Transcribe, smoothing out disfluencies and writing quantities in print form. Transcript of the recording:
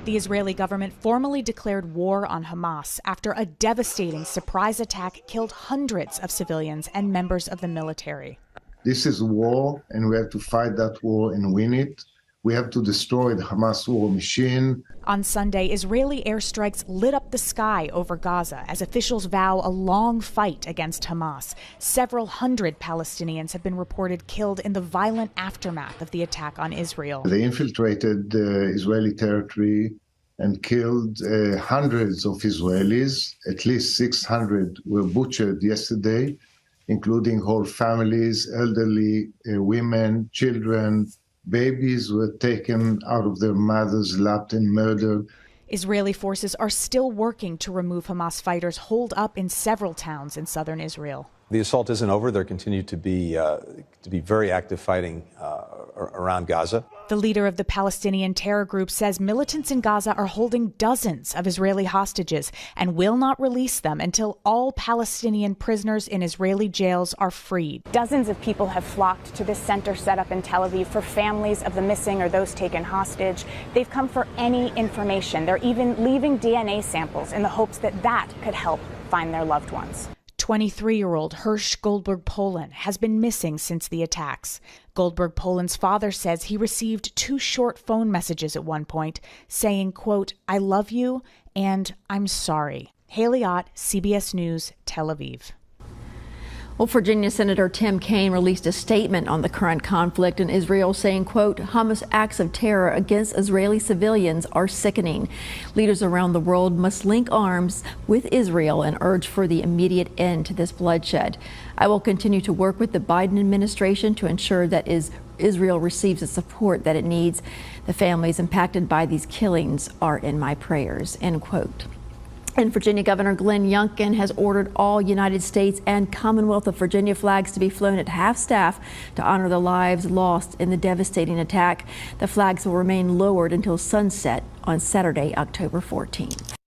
The Israeli government formally declared war on Hamas after a devastating surprise attack killed hundreds of civilians and members of the military. This is war, and we have to fight that war and win it. We have to destroy the Hamas war machine. On Sunday, Israeli airstrikes lit up the sky over Gaza as officials vow a long fight against Hamas. Several hundred Palestinians have been reported killed in the violent aftermath of the attack on Israel. They infiltrated Israeli territory and killed hundreds of Israelis. At least 600 were butchered yesterday, including whole families, elderly women, children. Babies were taken out of their mothers' lap and murdered. Israeli forces are still working to remove Hamas fighters holed up in several towns in southern Israel. The assault isn't over. There continue to be very active fighting around Gaza. The leader of the Palestinian terror group says militants in Gaza are holding dozens of Israeli hostages and will not release them until all Palestinian prisoners in Israeli jails are freed. Dozens of people have flocked to this center set up in Tel Aviv for families of the missing or those taken hostage. They've come for any information. They're even leaving DNA samples in the hopes that that could help find their loved ones. 23-year-old Hirsch Goldberg Poland has been missing since the attacks. Goldberg Poland's father says he received 2 short phone messages at one point saying, quote, "I love you and I'm sorry." Haley Ott, CBS News, Tel Aviv. Well, Virginia Senator Tim Kaine released a statement on the current conflict in Israel saying, quote, "Hamas acts of terror against Israeli civilians are sickening. Leaders around the world must link arms with Israel and urge for the immediate end to this bloodshed. I will continue to work with the Biden administration to ensure that Israel receives the support that it needs. The families impacted by these killings are in my prayers," end quote. And Virginia Governor Glenn Youngkin has ordered all United States and Commonwealth of Virginia flags to be flown at half-staff to honor the lives lost in the devastating attack. The flags will remain lowered until sunset on Saturday, October 14th.